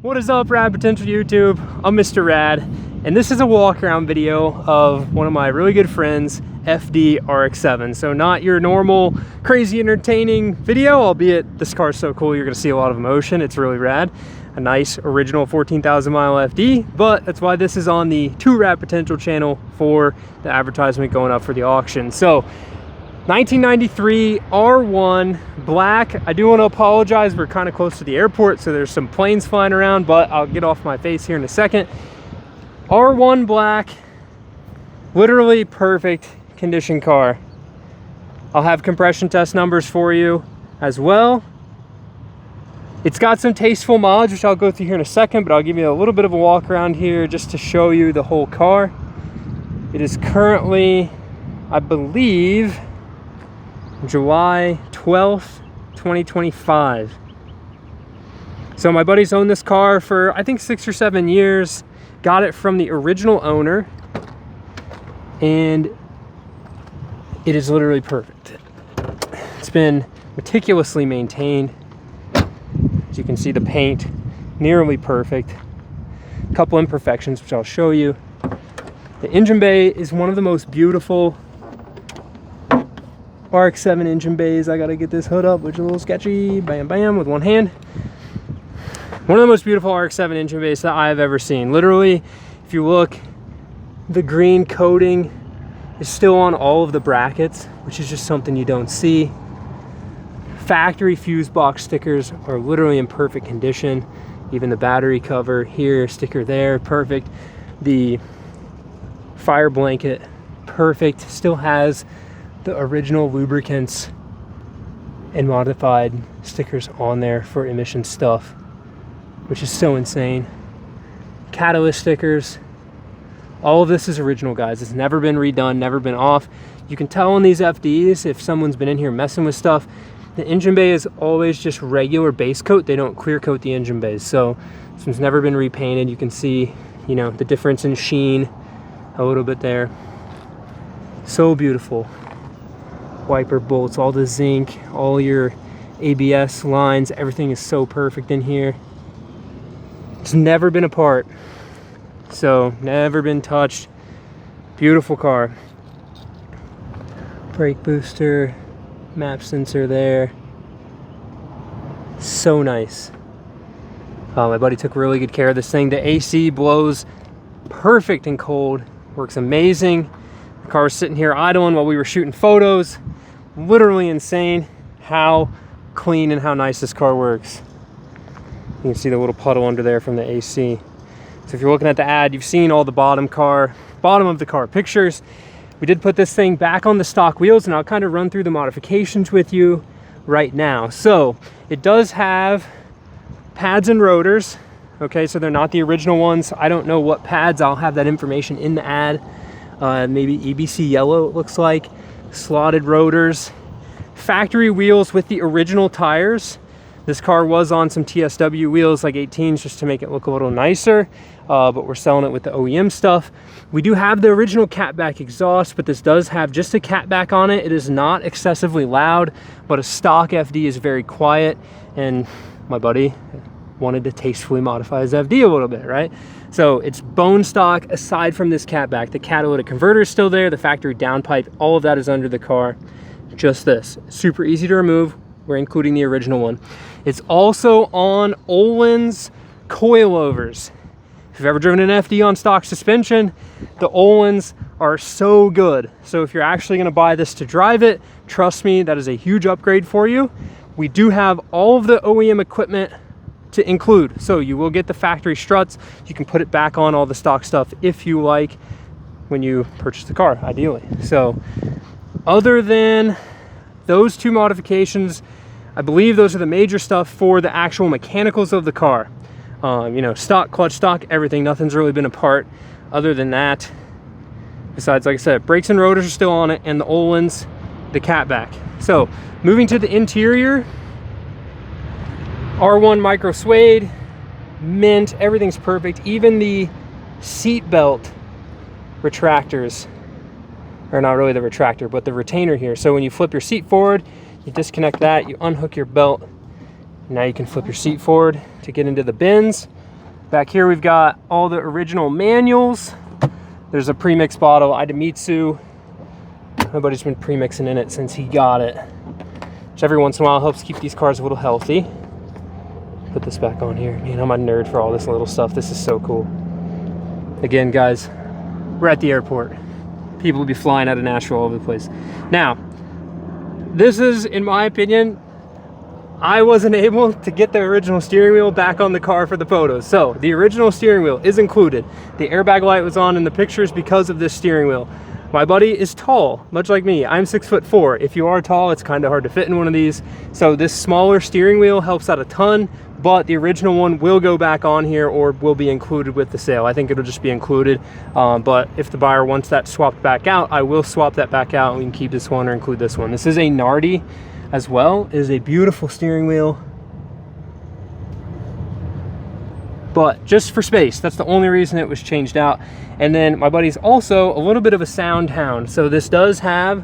What is up, Rad Potential YouTube? I'm Mr. Rad, and this is a walk around video of one of my really good friends, FD RX7. So not your normal crazy entertaining video, albeit this car is so cool you're gonna see a lot of emotion. It's really rad. A nice original 14,000 mile FD, but that's why this is on the 2 Rad Potential channel for the advertisement going up for the auction. So 1993 R1 black. I do want to apologize, we're kind of close to the airport, so there's some planes flying around, but I'll get off my face here in a second. R1 black, literally perfect condition car. I'll have compression test numbers for you as well. It's got some tasteful mods, which I'll go through here in a second, but I'll give you a little bit of a walk around here just to show you the whole car. It is currently, I believe, July 12th, 2025. So my buddy's owned this car for I think 6 or 7 years, got it from the original owner, and it is literally perfect. It's been meticulously maintained. As you can see, the paint nearly perfect. A couple imperfections, which I'll show you. The engine bay is one of the most beautiful RX7 engine bays. I gotta get this hood up, which is a little sketchy. Bam, bam, with one hand. One of the most beautiful RX7 engine bays that I have ever seen. Literally, if you look, the green coating is still on all of the brackets, which is just something you don't see. Factory fuse box stickers are literally in perfect condition. Even the battery cover here, sticker there, perfect. The fire blanket, perfect. Still has the original lubricants and modified stickers on there for emission stuff, which is so insane. Catalyst stickers, all of this is original, guys. It's never been redone, never been off. You can tell on these FDs if someone's been in here messing with stuff. The engine bay is always just regular base coat. They don't clear coat the engine bays, so this one's never been repainted. You can see, you know, the difference in sheen a little bit there. So beautiful. Wiper bolts, all the zinc, all your ABS lines, everything is so perfect in here. It's never been apart, so never been touched. Beautiful car. Brake booster, map sensor there. So nice. My buddy took really good care of this thing. The AC blows perfect and cold, works amazing. The car was sitting here idling while we were shooting photos. Literally insane how clean and how nice this car works. You can see the little puddle under there from the AC. So if you're looking at the ad, you've seen all the bottom of the car pictures. We did put this thing back on the stock wheels, and I'll kind of run through the modifications with you right now. So it does have pads and rotors. Okay, so they're not the original ones. I don't know what pads. I'll have that information in the ad. Maybe EBC yellow, it looks like. Slotted rotors, factory wheels with the original tires. This car was on some TSW wheels, like 18s, just to make it look a little nicer, but we're selling it with the OEM stuff. We do have the original catback exhaust, but this does have just a catback on it. It is not excessively loud, but a stock FD is very quiet, and my buddy wanted to tastefully modify his FD a little bit, right? So it's bone stock aside from this catback. The catalytic converter is still there, the factory downpipe, all of that is under the car. Just this, super easy to remove. We're including the original one. It's also on Öhlins coilovers. If you've ever driven an FD on stock suspension, the Öhlins are so good. So if you're actually gonna buy this to drive it, trust me, that is a huge upgrade for you. We do have all of the OEM equipment to include. So you will get the factory struts. You can put it back on all the stock stuff if you like when you purchase the car, ideally. So other than those 2 modifications, I believe those are the major stuff for the actual mechanicals of the car. You know, stock, clutch, stock, everything. Nothing's really been apart other than that. Besides, like I said, brakes and rotors are still on it, and the Öhlins, the catback. So moving to the interior, R1 micro suede, mint, everything's perfect. Even the seat belt retractors, or not really the retractor, but the retainer here. So when you flip your seat forward, you disconnect that, you unhook your belt, Now you can flip your seat forward to get into the bins. Back here we've got all the original manuals. There's a premix bottle, Idemitsu. My buddy's been premixing in it since he got it, which every once in a while helps keep these cars a little healthy. Put this back on here. Man, I'm a nerd for all this little stuff. This is so cool. Again, guys, we're at the airport. People will be flying out of Nashville all over the place. Now, this is, in my opinion, I wasn't able to get the original steering wheel back on the car for the photos. So the original steering wheel is included. The airbag light was on in the pictures because of this steering wheel. My buddy is tall, much like me. I'm 6'4". If you are tall, it's kind of hard to fit in one of these. So this smaller steering wheel helps out a ton, but the original one will go back on here or will be included with the sale. I think it'll just be included, but if the buyer wants that swapped back out, I will swap that back out and we can keep this one or include this one. This is a Nardi as well. It is a beautiful steering wheel, but just for space. That's the only reason it was changed out. And then my buddy's also a little bit of a sound hound. So this does have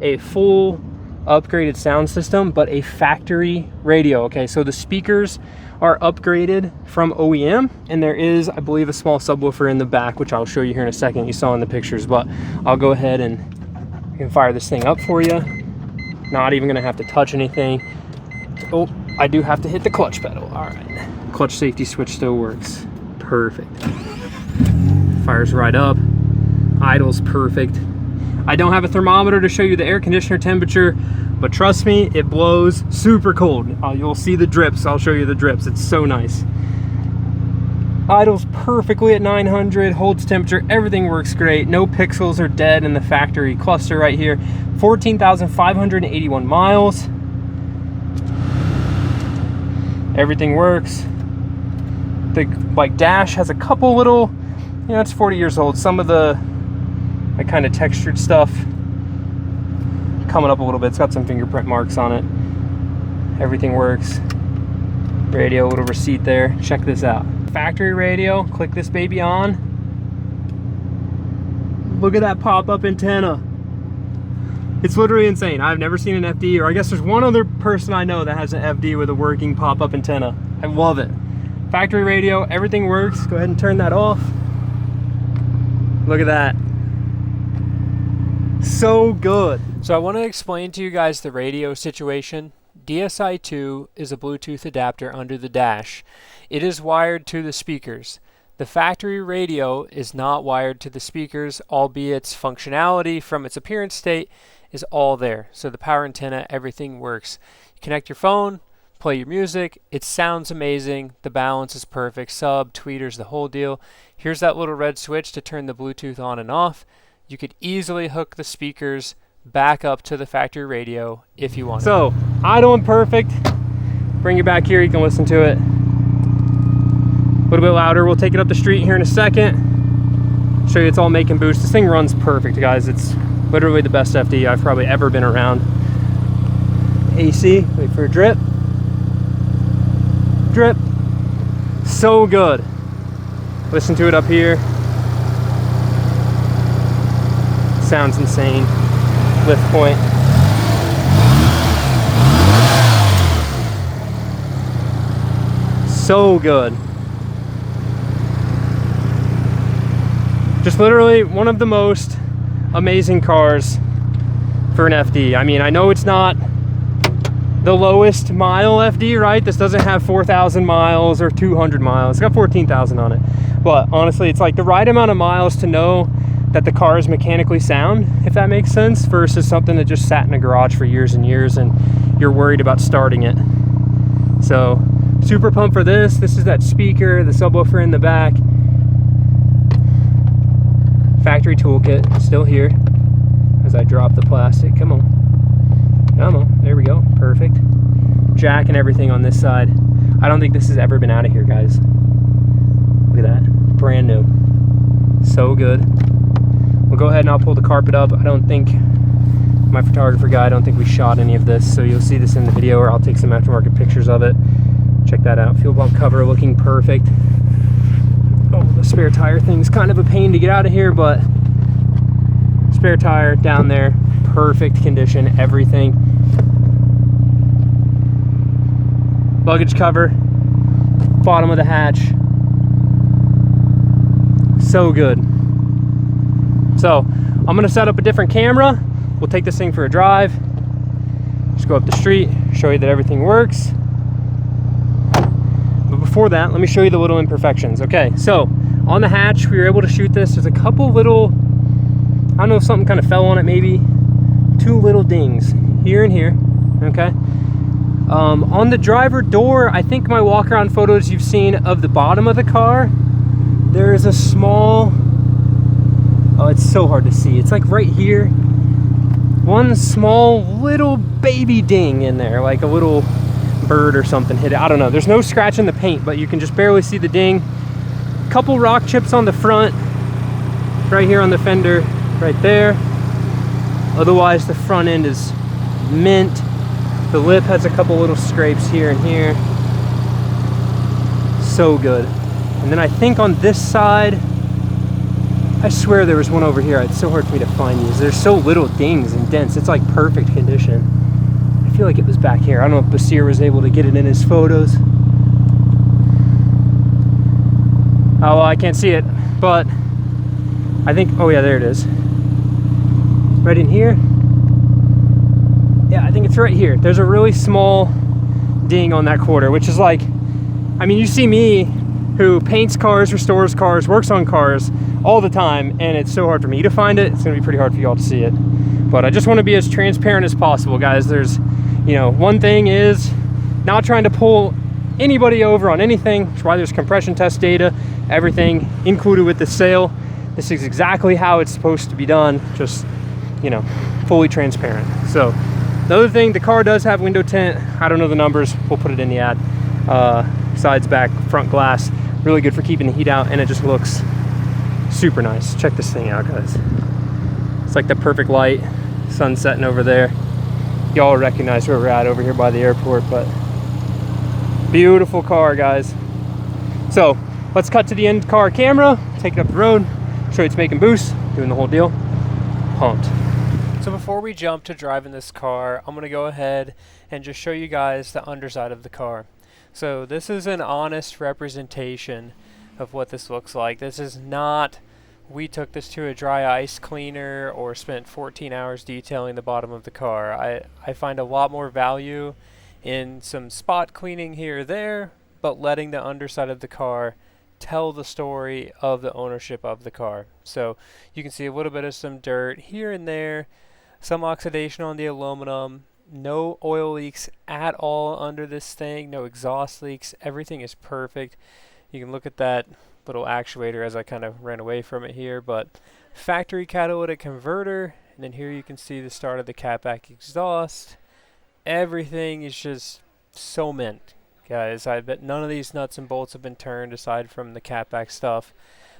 a full upgraded sound system, but a factory radio. Okay, so the speakers are upgraded from OEM, and there is, I believe, a small subwoofer in the back, which I'll show you here in a second. You saw in the pictures, but I'll go ahead and I can fire this thing up for you. Not even gonna have to touch anything. Oh, I do have to hit the clutch pedal. All right, clutch safety switch still works. Perfect. Fires right up. Idle's perfect. I don't have a thermometer to show you the air conditioner temperature, but trust me, it blows super cold. You'll see the drips. I'll show you the drips. It's so nice. Idles perfectly at 900, holds temperature, everything works great. No pixels are dead in the factory cluster right here. 14,581 miles. Everything works. The dash has a couple little, you know, it's 40 years old. Some of the kind of textured stuff coming up a little bit. It's got some fingerprint marks on it. Everything works. Radio, little receipt there. Check this out. Factory radio, click this baby on. Look at that pop-up antenna. It's literally insane. I've never seen an FD, or I guess there's one other person I know that has an FD with a working pop-up antenna. I love it. Factory radio, everything works. Go ahead and turn that off. Look at that. So good. So I want to explain to you guys the radio situation. DSi-2 is a Bluetooth adapter under the dash. It is wired to the speakers. The factory radio is not wired to the speakers, albeit its functionality from its appearance state is all there. So the power antenna, everything works. You connect your phone, play your music, it sounds amazing, the balance is perfect, sub, tweeters, the whole deal. Here's that little red switch to turn the Bluetooth on and off. You could easily hook the speakers back up to the factory radio if you want. So, idle and perfect. Bring it back here, you can listen to it. A little bit louder. We'll take it up the street here in a second. Show you it's all making boost. This thing runs perfect, guys. It's literally the best FD I've probably ever been around. AC, wait for a drip. Drip. So good. Listen to it up here. Sounds insane. Lift point. So good. Just literally one of the most amazing cars for an FD. I mean, I know it's not the lowest mile FD, right? This doesn't have 4,000 miles or 200 miles. It's got 14,000 on it. But honestly, it's like the right amount of miles to know that the car is mechanically sound, if that makes sense, versus something that just sat in a garage for years and years and you're worried about starting it. So super pumped for this. This is that speaker, the subwoofer in the back. Factory toolkit still here as I drop the plastic. Come on. Come on. There we go. Perfect. Jack and everything on this side. I don't think this has ever been out of here, guys. Look at that. Brand new. So good. We'll go ahead and I'll pull the carpet up. I don't think, my photographer guy, I don't think we shot any of this, so you'll see this in the video, or I'll take some aftermarket pictures of it. Check that out. Fuel pump cover looking perfect. Oh, the spare tire thing's kind of a pain to get out of here, but spare tire down there, perfect condition, everything. Luggage cover, bottom of the hatch, So good. So I'm gonna set up a different camera. We'll take this thing for a drive. Just go up the street, show you that everything works. But before that, let me show you the little imperfections. Okay, so on the hatch, we were able to shoot this. There's a couple little, I don't know if something kind of fell on it maybe. 2 little dings here and here, okay? On the driver door, I think my walk around photos you've seen of the bottom of the car, there is a small, oh, it's so hard to see. It's like right here. One small little baby ding in there, like a little bird or something hit it. I don't know. There's no scratch in the paint, but you can just barely see the ding. Couple rock chips on the front, right here on the fender, right there. Otherwise, the front end is mint. The lip has a couple little scrapes here and here. So good. And then I think on this side, I swear there was one over here. It's so hard for me to find these. There's so little dings and dents. It's like perfect condition. I feel like it was back here. I don't know if Basir was able to get it in his photos. Oh, well, I can't see it, but I think, oh yeah, there it is. Right in here. Yeah, I think it's right here. There's a really small ding on that quarter, which is like, I mean, you see me who paints cars, restores cars, works on cars all the time, and it's so hard for me to find it. It's gonna be pretty hard for y'all to see it. But I just wanna be as transparent as possible, guys. There's, you know, one thing is not trying to pull anybody over on anything. That's why there's compression test data, everything included with the sale. This is exactly how it's supposed to be done, just, you know, fully transparent. So the other thing, the car does have window tint. I don't know the numbers, we'll put it in the ad. Sides, back, front glass, really good for keeping the heat out, and it just looks super nice. Check this thing out, guys. It's like the perfect light, sun setting over there. Y'all recognize where we're at over here by the airport, but beautiful car, guys. So let's cut to the end car camera, take it up the road, show you it's making boost, doing the whole deal. Pumped. So before we jump to driving this car, I'm gonna go ahead and just show you guys the underside of the car. So this is an honest representation of what this looks like. This is not, we took this to a dry ice cleaner or spent 14 hours detailing the bottom of the car. I find a lot more value in some spot cleaning here or there, but letting the underside of the car tell the story of the ownership of the car. So you can see a little bit of some dirt here and there, some oxidation on the aluminum, no oil leaks at all under this thing, no exhaust leaks, everything is perfect. You can look at that little actuator as I kind of ran away from it here, but factory catalytic converter, and then here you can see the start of the catback exhaust. Everything is just so mint, guys. I bet none of these nuts and bolts have been turned aside from the catback stuff,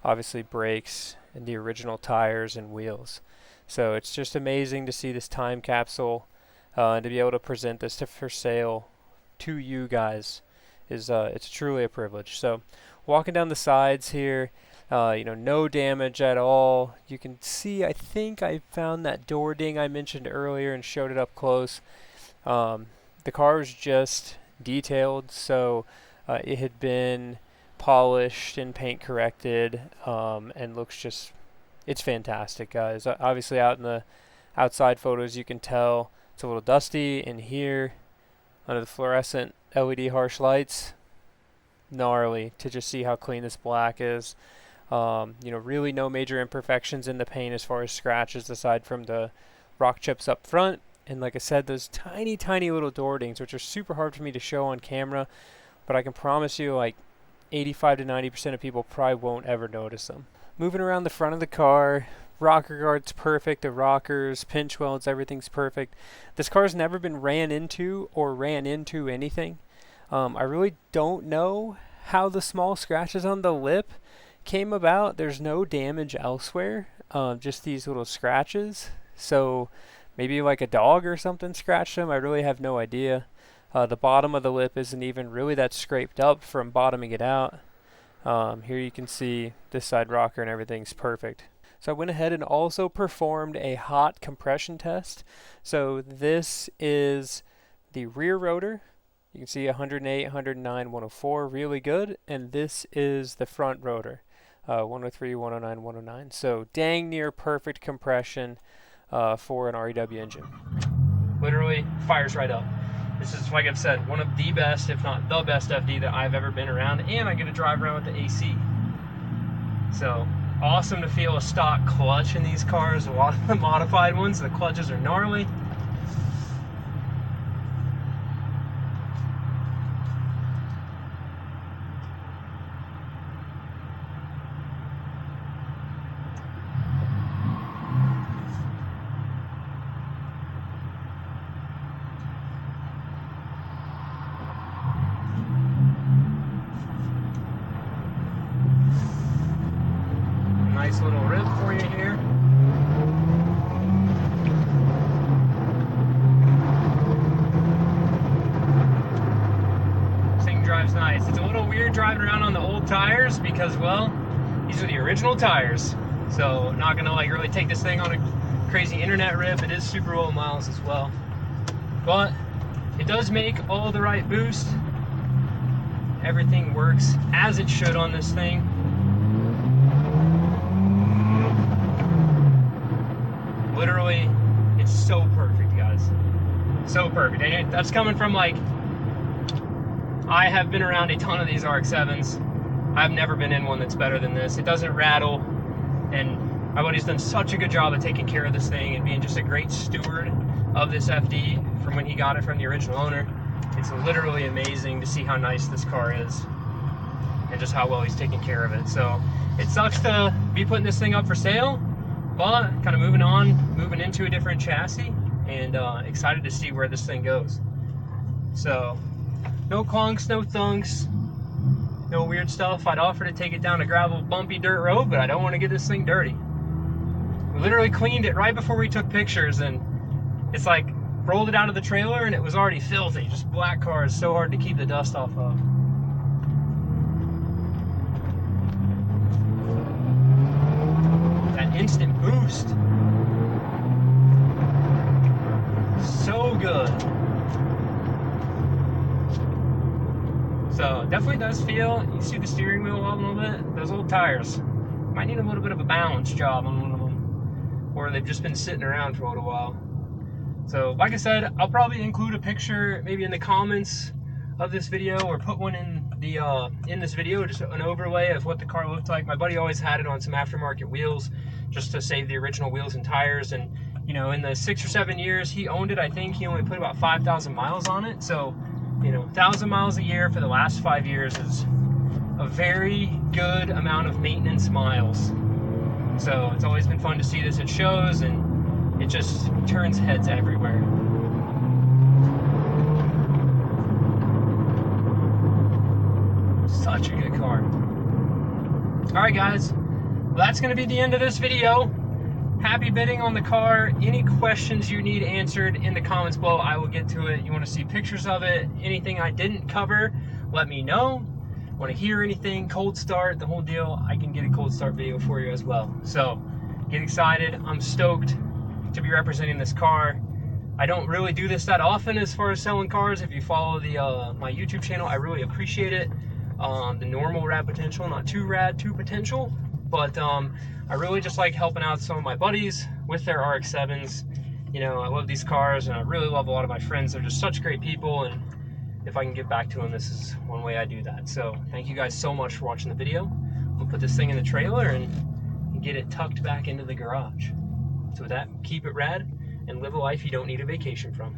obviously brakes and the original tires and wheels. So it's just amazing to see this time capsule and to be able to present this for sale to you guys is it's truly a privilege. So walking down the sides here, you know, no damage at all. You can see, I think I found that door ding I mentioned earlier and showed it up close. The car was just detailed, so it had been polished and paint corrected, and looks just, it's fantastic, guys. Obviously out in the outside photos you can tell it's a little dusty in here under the fluorescent LED harsh lights. Gnarly to just see how clean this black is. You know, really no major imperfections in the paint as far as scratches aside from the rock chips up front. And like I said, those tiny, tiny little door dings, which are super hard for me to show on camera, but I can promise you like 85 to 90% of people probably won't ever notice them. Moving around the front of the car, rocker guard's perfect, the rockers, pinch welds, everything's perfect. This car's never been ran into or ran into anything. I really don't know how the small scratches on the lip came about. There's no damage elsewhere, just these little scratches. So maybe like a dog or something scratched them. I really have no idea. The bottom of the lip isn't even really that scraped up from bottoming it out. Here you can see this side rocker and everything's perfect. So I went ahead and also performed a hot compression test. So this is the rear rotor. You can see 108, 109, 104, really good. And this is the front rotor. 103, 109, 109. So dang near perfect compression for an REW engine. Literally fires right up. This is, like I've said, one of the best, if not the best FD that I've ever been around, and I get to drive around with the AC. So awesome to feel a stock clutch in these cars. A lot of the modified ones, the clutches are gnarly. Nice little rip for you here. This thing drives nice. It's a little weird driving around on the old tires because, well, these are the original tires. So not gonna like really take this thing on a crazy internet rip. It is super low miles as well. But it does make all the right boost. Everything works as it should on this thing. Literally, it's so perfect, guys. So perfect. And that's coming from, like, I have been around a ton of these RX7s. I've never been in one that's better than this. It doesn't rattle, and my buddy's done such a good job of taking care of this thing and being just a great steward of this FD from when he got it from the original owner. It's literally amazing to see how nice this car is and just how well he's taking care of it. So it sucks to be putting this thing up for sale, but kind of moving into a different chassis, and excited to see where this thing goes. So no clunks, no thunks, no weird stuff. I'd offer to take it down a gravel, bumpy dirt road, but I don't want to get this thing dirty. We literally cleaned it right before we took pictures, and it's like rolled it out of the trailer and it was already filthy. Just black cars, so hard to keep the dust off of. That instant boost. So good. So definitely does feel, you see the steering wheel a little bit, those old tires might need a little bit of a balance job on one of them, or they've just been sitting around for a little while. So like I said, I'll probably include a picture maybe in the comments of this video, or put one in the in this video, just an overlay of what the car looked like. My buddy always had it on some aftermarket wheels just to save the original wheels and tires, and you know, in the 6 or 7 years he owned it, I think he only put about 5,000 miles on it. So you know, 1,000 miles a year for the last 5 years is a very good amount of maintenance miles. So it's always been fun to see this at shows, and it just turns heads everywhere. Such a good car. Alright guys, well, that's going to be the end of this video. Happy bidding on the car. Any questions you need answered in the comments below, I will get to it. You want to see pictures of it, anything I didn't cover, let me know. Want to hear anything, cold start, the whole deal, I can get a cold start video for you as well. So get excited. I'm stoked to be representing this car. I don't really do this that often as far as selling cars. If you follow the my YouTube channel, I really appreciate it. The normal rad potential, not too rad, too potential. But I really just like helping out some of my buddies with their RX7s. You know, I love these cars, and I really love a lot of my friends. They're just such great people, and if I can give back to them, this is one way I do that. So thank you guys so much for watching the video. We'll put this thing in the trailer and get it tucked back into the garage. So with that, keep it rad and live a life you don't need a vacation from.